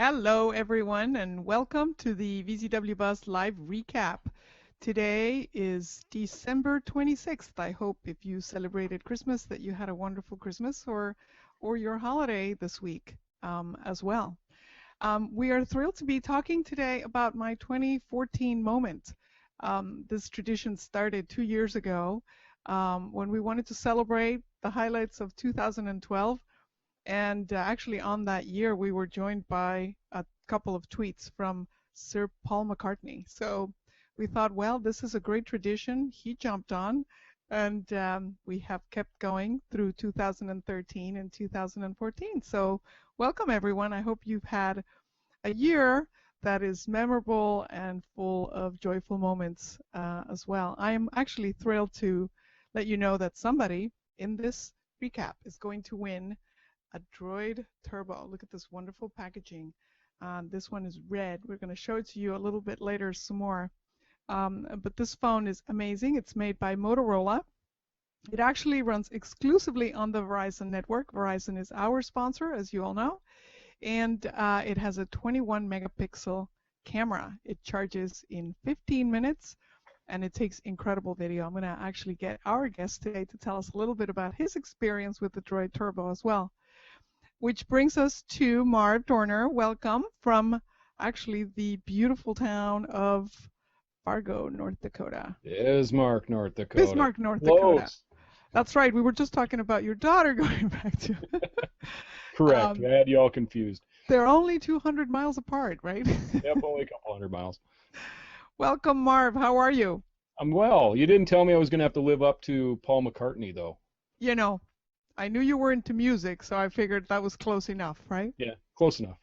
Hello, everyone, and welcome to the VZWBuzz live recap. Today is December 26th. I hope if you celebrated Christmas that you had a wonderful Christmas or your holiday this week as well. We are thrilled to be talking today about my 2014 moment. This tradition started 2 years ago when we wanted to celebrate the highlights of 2012. And actually, on that year, we were joined by a couple of tweets from Sir Paul McCartney. So we thought, well, this is a great tradition. He jumped on, and we have kept going through 2013 and 2014. So welcome, everyone. I hope you've had a year that is memorable and full of joyful moments as well. I am actually thrilled to let you know that somebody in this recap is going to win a Droid Turbo. Look at this wonderful packaging. This one is red. We're going to show it to you a little bit later some more. But this phone is amazing. It's made by Motorola. It actually runs exclusively on the Verizon network. Verizon is our sponsor, as you all know. And it has a 21 megapixel camera. It charges in 15 minutes and it takes incredible video. I'm going to actually get our guest today to tell us a little bit about his experience with the Droid Turbo as well. Which brings us to Marv Dorner. Welcome from actually the beautiful town of Fargo, North Dakota. Bismarck, North Dakota. Bismarck, North Dakota. That's right. We were just talking about your daughter going back to. Correct. I had you all confused. They're only 200 miles apart, right? Yep, only a couple hundred miles. Welcome, Marv. How are you? I'm well. You didn't tell me I was going to have to live up to Paul McCartney, though. You know, I knew you were into music, so I figured that was close enough, right? Yeah, close enough.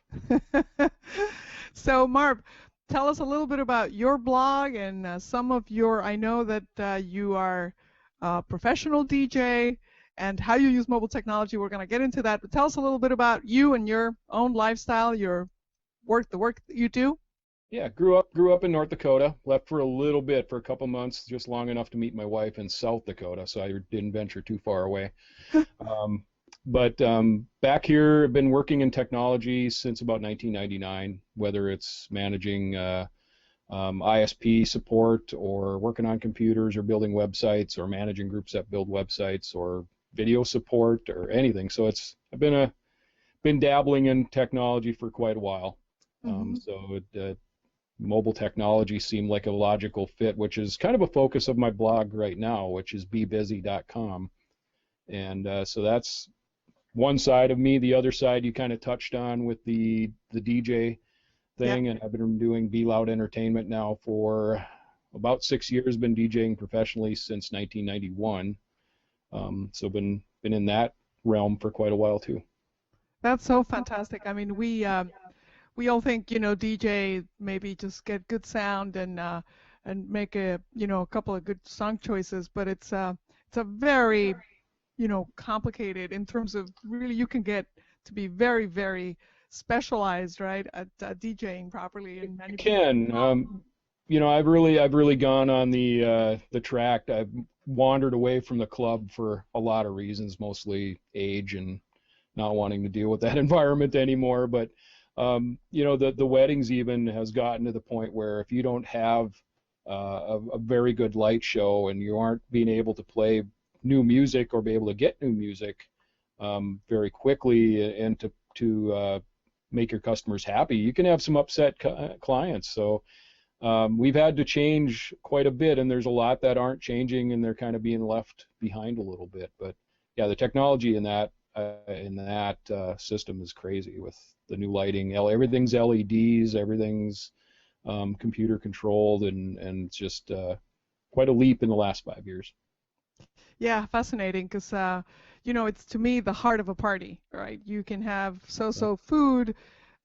So, Marv, tell us a little bit about your blog and some of your, I know that you are a professional DJ and how you use mobile technology. We're going to get into that, but tell us a little bit about you and your own lifestyle, your work, the work that you do. Yeah, grew up in North Dakota, left for a little bit, for a couple months, just long enough to meet my wife in South Dakota, so I didn't venture too far away. But back here, I've been working in technology since about 1999, whether it's managing ISP support or working on computers or building websites or managing groups that build websites or video support or anything. So I've been dabbling in technology for quite a while. So mobile technology seemed like a logical fit, which is kind of a focus of my blog right now, which is bebusy.com. And so that's one side of me. The other side you kind of touched on with the DJ thing, and I've been doing Be Loud Entertainment now for about 6 years. Been DJing professionally since 1991. So been in that realm for quite a while too. That's so fantastic. I mean, we all think, DJ maybe just get good sound and make a couple of good song choices, but it's a very complicated in terms of really you can get to be very, very specialized, right, at DJing properly. And you can. I've really gone on the track. I've wandered away from the club for a lot of reasons, mostly age and not wanting to deal with that environment anymore. But the weddings even has gotten to the point where if you don't have a very good light show and you aren't being able to play new music or be able to get new music very quickly and to make your customers happy, you can have some upset clients. So we've had to change quite a bit, and there's a lot that aren't changing, and they're kind of being left behind a little bit. But yeah, the technology in that system is crazy with the new lighting. Everything's LEDs, everything's computer controlled, and it's just quite a leap in the last 5 years. Yeah, fascinating, because it's to me the heart of a party, right? You can have so-so food,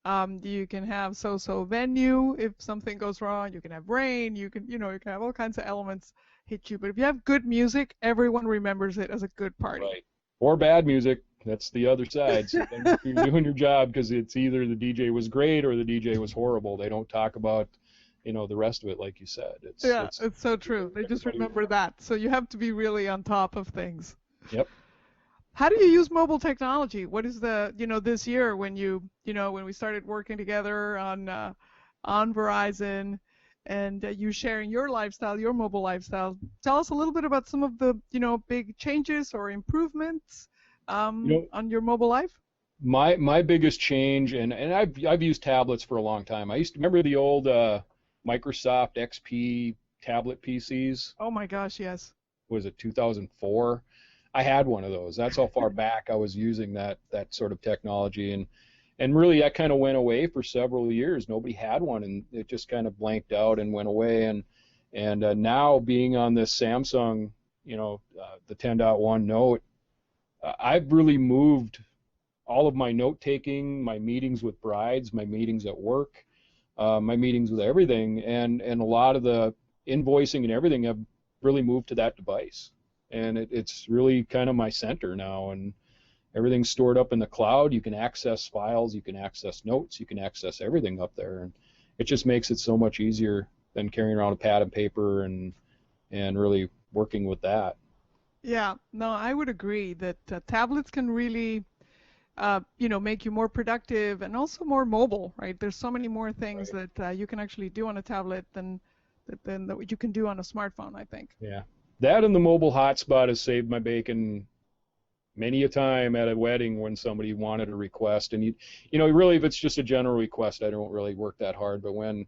you can have so-so venue if something goes wrong, you can have rain, you can have all kinds of elements hit you. But if you have good music, everyone remembers it as a good party. Right. Or bad music. That's the other side. So then you're doing your job, because it's either the DJ was great or the DJ was horrible. They don't talk about the rest of it, like you said. It's so true. They just remember that. So you have to be really on top of things. Yep. How do you use mobile technology? What is the, this year when when we started working together on Verizon and you sharing your lifestyle, your mobile lifestyle. Tell us a little bit about some of the, big changes or improvements You know, on your mobile life. my biggest change, and I've used tablets for a long time. I used to remember the old Microsoft XP tablet PCs. Oh my gosh, yes. Was it 2004? I had one of those. That's how far back I was using that sort of technology, and really that kind of went away for several years. Nobody had one, and it just kind of blanked out and went away. And now being on this Samsung, the 10.1 Note, I've really moved all of my note taking, my meetings with brides, my meetings at work, my meetings with everything, and a lot of the invoicing and everything have really moved to that device. And it's really kind of my center now, and everything's stored up in the cloud. You can access files, you can access notes, you can access everything up there, and it just makes it so much easier than carrying around a pad and paper and really working with that. Yeah, no, I would agree that tablets can really, make you more productive and also more mobile, right? There's so many more things Right. that you can actually do on a tablet than that you can do on a smartphone, I think. Yeah. That and the mobile hotspot has saved my bacon many a time at a wedding when somebody wanted a request. And really, if it's just a general request, I don't really work that hard. But when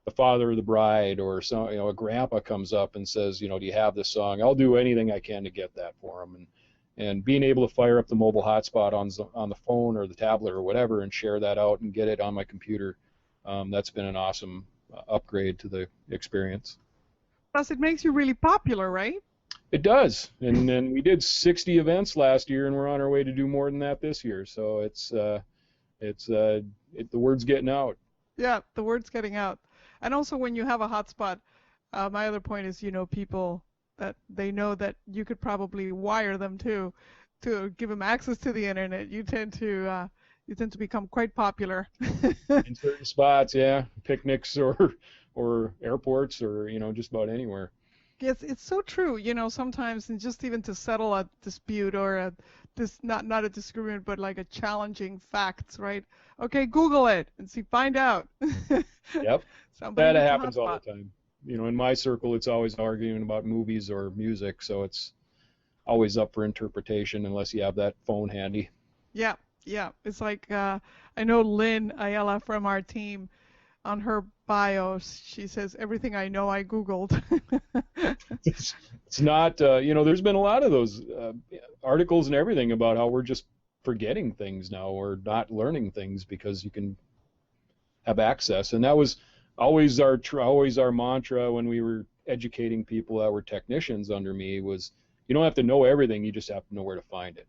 the father of the bride or a grandpa comes up and says, do you have this song? I'll do anything I can to get that for them. And being able to fire up the mobile hotspot on the phone or the tablet or whatever and share that out and get it on my computer, that's been an awesome upgrade to the experience. Plus, it makes you really popular, right? It does, and then we did 60 events last year, and we're on our way to do more than that this year. So the word's getting out. Yeah, the word's getting out. And also, when you have a hotspot, my other point is, people that they know that you could probably wire them to give them access to the internet. You tend to become quite popular. In certain spots, yeah, picnics or airports or just about anywhere. Yes, it's so true. Sometimes, and just even to settle a dispute or not a disagreement, but like a challenging facts, right? Okay, Google it and find out. Yep, Somebody that needs a happens all hotspot. the time. In my circle, it's always arguing about movies or music, so it's always up for interpretation unless you have that phone handy. Yeah, yeah. It's like I know Lynn Ayala from our team on her bio. She says everything I know I Googled. It's not, there's been a lot of those articles and everything about how we're just forgetting things now or not learning things because you can have access. And that was always our mantra when we were educating people that were technicians under me was you don't have to know everything, you just have to know where to find it.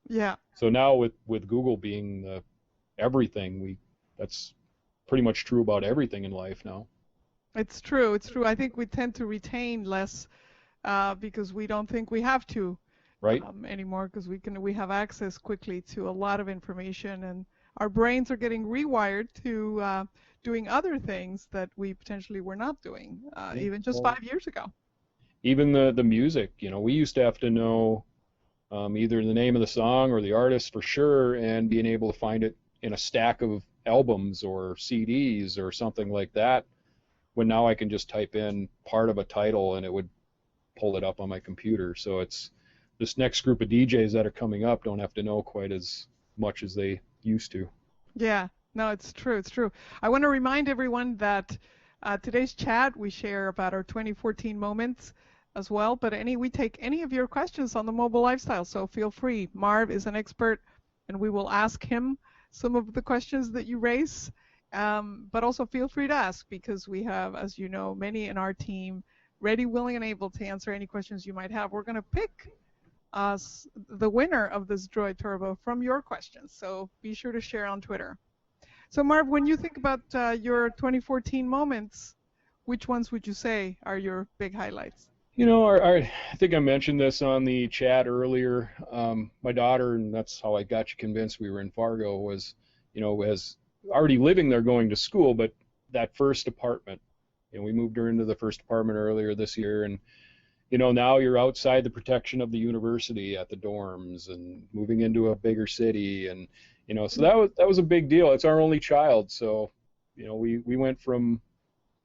Yeah, So now with Google being everything, that's pretty much true about everything in life now, it's true. It's true. I think we tend to retain less because we don't think we have to right? anymore because we have access quickly to a lot of information and our brains are getting rewired to doing other things that we potentially were not doing Yeah. even just Well, 5 years ago. even the music, we used to have to know either the name of the song or the artist for sure, and being able to find it in a stack of albums or CDs or something like that. When now I can just type in part of a title and it would pull it up on my computer. So it's this next group of DJs that are coming up don't have to know quite as much as they used to. Yeah, no, it's true. It's true. I want to remind everyone that today's chat we share about our 2014 moments as well, but we take any of your questions on the mobile lifestyle, so feel free. Marv is an expert, and we will ask him some of the questions that you raise. But also feel free to ask because we have, as you know, many in our team ready, willing, and able to answer any questions you might have. We're going to pick the winner of this Droid Turbo from your questions, so be sure to share on Twitter. So Marv, when you think about your 2014 moments, which ones would you say are your big highlights? I think I mentioned this on the chat earlier. My daughter, and that's how I got you convinced we were in Fargo, was, as already living there going to school, but that first apartment, we moved her into the first apartment earlier this year, and now you're outside the protection of the university at the dorms and moving into a bigger city, and so that was a big deal. It's our only child, so we went from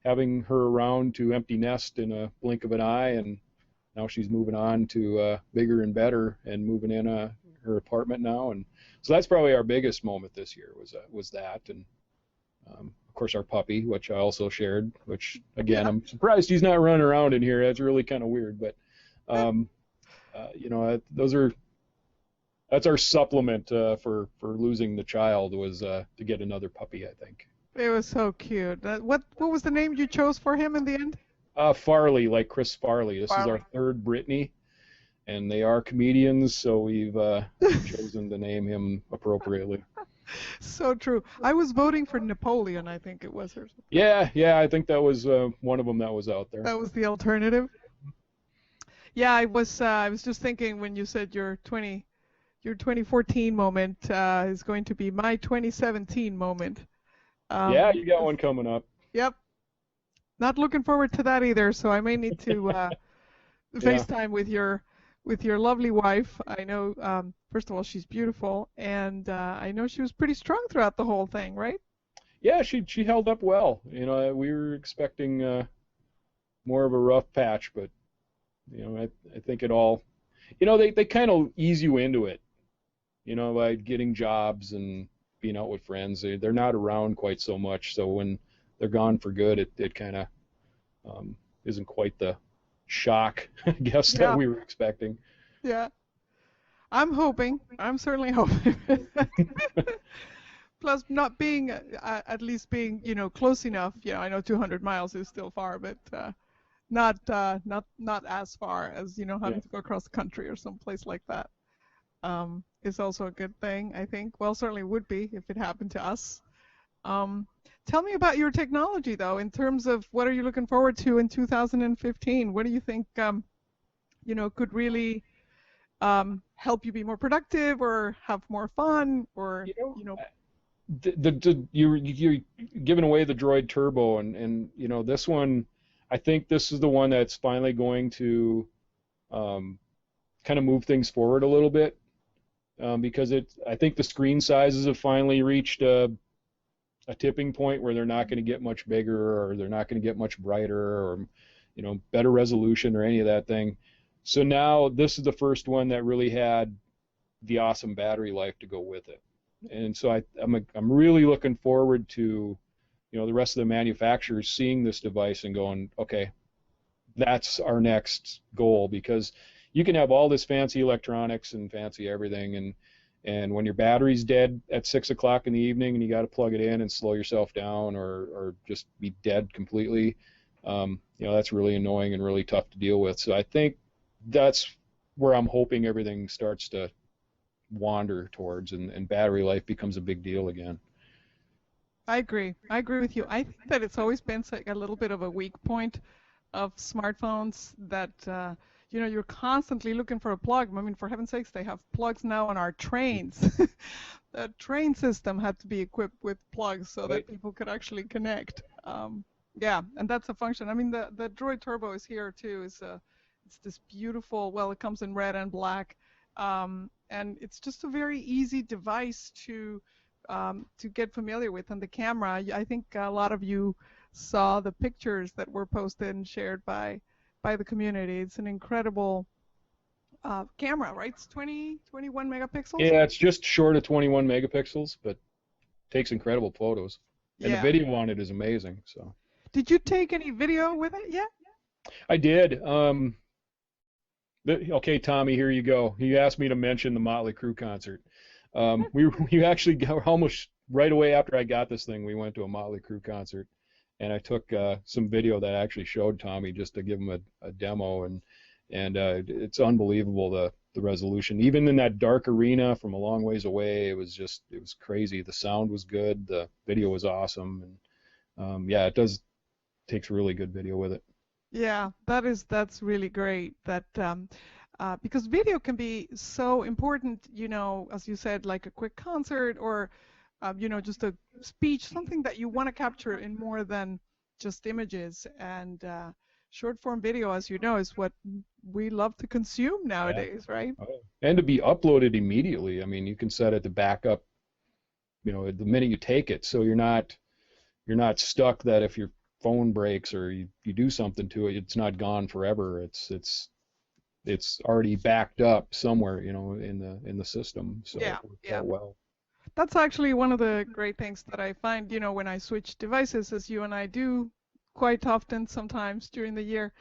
having her around to empty nest in a blink of an eye, and now she's moving on to bigger and better and moving in her apartment now, and so that's probably our biggest moment this year was that, and of course our puppy, which I also shared, which again I'm surprised he's not running around in here. That's really kind of weird, but that's our supplement for losing the child was to get another puppy, I think. It was so cute. What was the name you chose for him in the end? Farley, like Chris Farley. This is Farley. our third Brittany, and they are comedians, so we've chosen to name him appropriately. So true. I was voting for Napoleon, I think it was, or something. Yeah, I think that was one of them that was out there. That was the alternative. Yeah, I was just thinking when you said your 2014 moment is going to be my 2017 moment. Yeah, you got one coming up. Yep. Not looking forward to that either, so I may need to FaceTime with your lovely wife. I know, first of all, she's beautiful, and I know she was pretty strong throughout the whole thing, right? Yeah, she held up well. We were expecting more of a rough patch, but I think it all, they kind of ease you into it, by getting jobs and being out with friends. They're not around quite so much, so when they're gone for good, it kind of isn't quite the shock, I guess, that we were expecting. Yeah. I'm certainly hoping. Plus, not being, at least being, close enough. I know 200 miles is still far, but not as far as, having to go across the country or someplace like that. Is also a good thing, I think. Well, certainly would be if it happened to us. Tell me about your technology, though, in terms of what are you looking forward to in 2015? What do you think, could really help you be more productive or have more fun, or you're giving away the Droid Turbo, and this one, I think this is the one that's finally going to kind of move things forward a little bit, because I think the screen sizes have finally reached a tipping point where they're not going to get much bigger, or they're not going to get much brighter, or better resolution or any of that thing. So now this is the first one that really had the awesome battery life to go with it, and so I'm really looking forward to the rest of the manufacturers seeing this device and going, okay, that's our next goal, because you can have all this fancy electronics and fancy everything, and when your battery's dead at 6 o'clock in the evening and you got to plug it in and slow yourself down, or just be dead completely, that's really annoying and really tough to deal with. So I think that's where I'm hoping everything starts to wander towards, and battery life becomes a big deal again. I agree with you. I think that it's always been like a little bit of a weak point of smartphones, that you're constantly looking for a plug. I mean, for heaven's sakes, they have plugs now on our trains. The train system had to be equipped with plugs so that people could actually connect. Yeah, and that's a function. I mean, the Droid Turbo is here too. It's this beautiful. Well, it comes in red and black, and it's just a very easy device to get familiar with. And the camera, I think a lot of you saw the pictures that were posted and shared by the community. It's an incredible camera, right? It's 21 megapixels? Yeah, it's just short of 21 megapixels, but takes incredible photos. And the video on it is amazing. So. Did you take any video with it yet? I did. Okay, Tommy, here you go. You asked me to mention the Motley Crue concert. We actually got almost right away after I got this thing, we went to a Motley Crue concert, and I took some video that I actually showed Tommy just to give him a demo, and it's unbelievable the resolution. Even in that dark arena from a long ways away, it was crazy. The sound was good, the video was awesome, and it takes really good video with it. Yeah, that's really great. That because video can be so important, as you said, like a quick concert, or just a speech, something that you want to capture in more than just images. And Short form video, as you know, is what we love to consume Yeah. nowadays, right? Oh. And to be uploaded immediately. I mean, you can set it to back up, the minute you take it, so you're not stuck that if your phone breaks or you do something to it, it's not gone forever. It's already backed up somewhere, in the system. So Yeah, it works yeah. out well. That's actually one of the great things that I find, when I switch devices, as you and I do quite often sometimes during the year,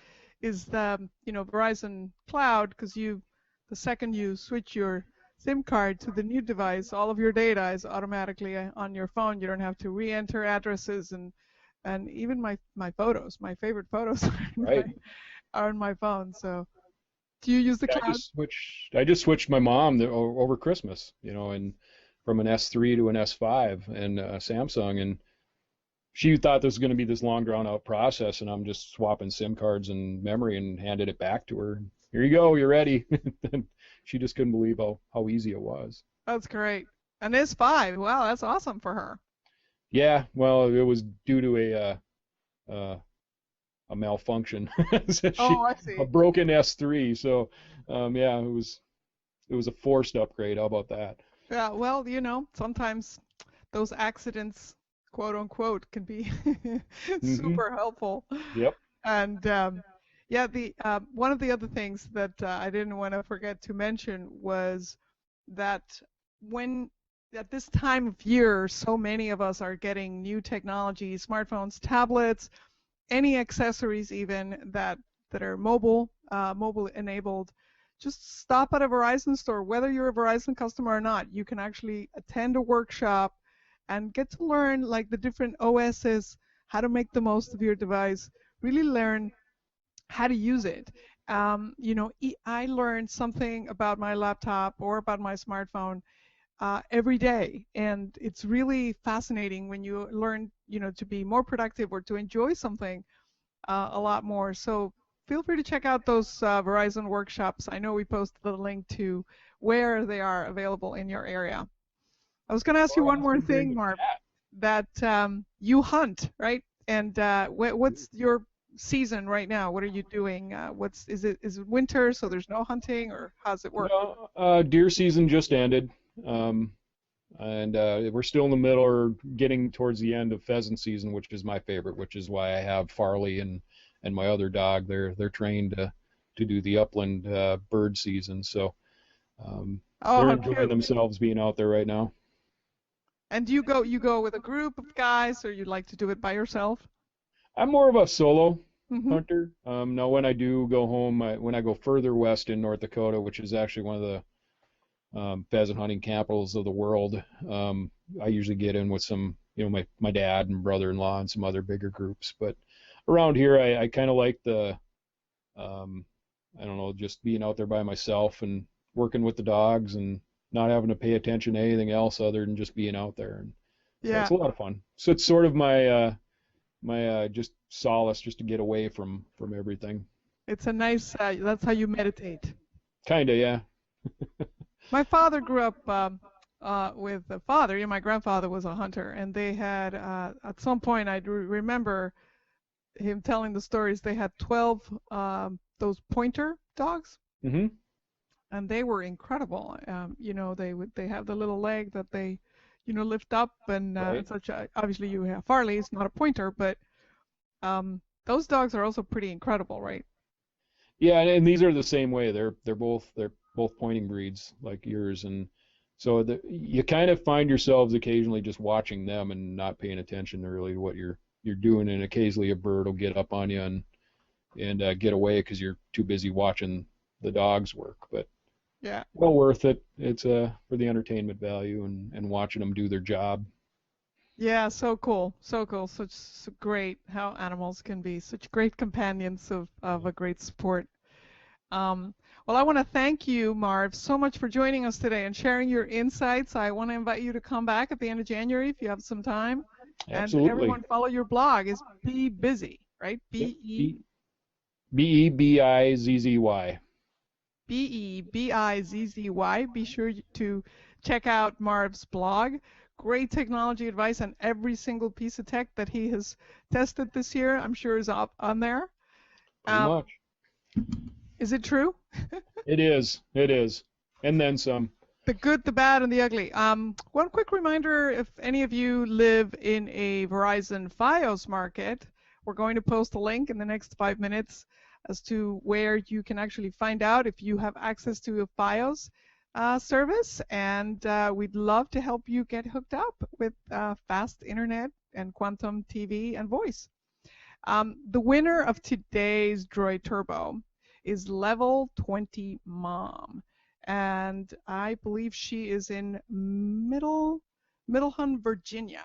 is the, Verizon Cloud, because the second you switch your SIM card to the new device, all of your data is automatically on your phone. You don't have to re-enter addresses and even my photos, my favorite photos Right. are on my phone. So, do you use the Yeah, cloud? I just switched my mom over Christmas, and from an S3 to an S5 and Samsung, and she thought this was going to be this long drawn out process, and I'm just swapping SIM cards and memory and handed it back to her. Here you go, you're ready. And she just couldn't believe how easy it was. That's great. And S5, wow, that's awesome for her. Yeah, well, it was due to uh, a malfunction. So Oh, I a see. broken S3. So yeah, it was a forced upgrade. How about that? Yeah, well, sometimes those accidents, quote unquote, can be Hmm. super helpful. Yep. And yeah, the one of the other things that I didn't want to forget to mention was that when at this time of year, so many of us are getting new technology, smartphones, tablets, any accessories even that are mobile enabled. Just stop at a Verizon store, whether you're a Verizon customer or not. You can actually attend a workshop and get to learn like the different OSs, how to make the most of your device, really learn how to use it. I learned something about my laptop or about my smartphone every day, and it's really fascinating when you learn, to be more productive or to enjoy something a lot more. So feel free to check out those Verizon workshops. I know we posted the link to where they are available in your area. I was going to ask you Oh, one that's more been during thing, the Marv, chat. that you hunt, right? And what's your season right now? What are you doing? What's is it winter, so there's no hunting, or how's it work? No, deer season just ended, um, and we're still in the middle or getting towards the end of pheasant season, which is my favorite, which is why I have Farley and my other dog. They're trained to do the upland bird season, so um, Oh, they're how enjoying cute! themselves being out there right now. And do you go with a group of guys, or you like to do it by yourself? I'm more of a solo Mm-hmm. hunter. Now, when I do go home, when I go further west in North Dakota, which is actually one of the pheasant hunting capitals of the world, I usually get in with some, my dad and brother-in-law and some other bigger groups. But around here, I kind of like um, I don't know, just being out there by myself and working with the dogs and not having to pay attention to anything else other than just being out there. And so it's Yeah, a lot of fun. So it's sort of my just solace just to get away from everything. it's a nice. That's how you meditate. Kinda, yeah. My father grew up with a father. My grandfather was a hunter, and they had at some point I remember him telling the stories. They had 12 those pointer dogs, Hmm. and they were incredible. They have the little leg that they, lift up and Right. such. Obviously, you have Farley. It's not a pointer, but those dogs are also pretty incredible, right? Yeah, and these are the same way. They're both pointing breeds like yours, and so you kind of find yourselves occasionally just watching them and not paying attention to really what you're doing, and occasionally a bird will get up on you and get away because you're too busy watching the dogs work. But Yeah. well worth it. It's for the entertainment value and watching them do their job. Yeah, so cool. So cool. So great how animals can be such great companions of a great sport. Um, well, I want to thank you, Marv, so much for joining us today and sharing your insights. I want to invite you to come back at the end of January if you have some time. And Absolutely. everyone follow your blog. Is Be Busy, right? Yep. Bebizzzy. Bebizzzy. Be sure to check out Marv's blog. Great technology advice on every single piece of tech that he has tested this year. I'm sure is up on there. Pretty much. Is it true? It is. It is. And then some. The good, the bad, and the ugly. One quick reminder, if any of you live in a Verizon Fios market, we're going to post a link in the next 5 minutes as to where you can actually find out if you have access to a Fios service, and we'd love to help you get hooked up with fast internet and quantum TV and voice. The winner of today's Droid Turbo is Level 20 Mom. And I believe she is in Middleham, Virginia.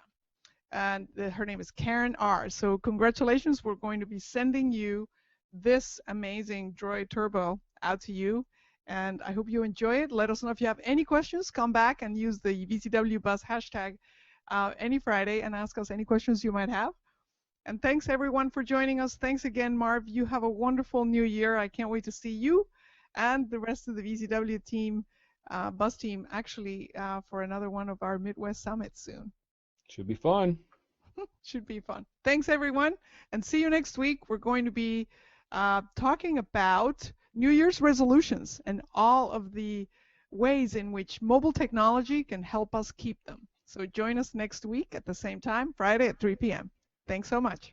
And her name is Karen R. So congratulations. We're going to be sending you this amazing Droid Turbo out to you. And I hope you enjoy it. Let us know if you have any questions. Come back and use the VZWBuzz hashtag any Friday and ask us any questions you might have. And thanks, everyone, for joining us. Thanks again, Marv. You have a wonderful new year. I can't wait to see you and the rest of the VZW team, Buzz team, actually, for another one of our Midwest Summits soon. Should be fun. Should be fun. Thanks, everyone, and see you next week. We're going to be talking about New Year's resolutions and all of the ways in which mobile technology can help us keep them. So join us next week at the same time, Friday at 3 p.m. Thanks so much.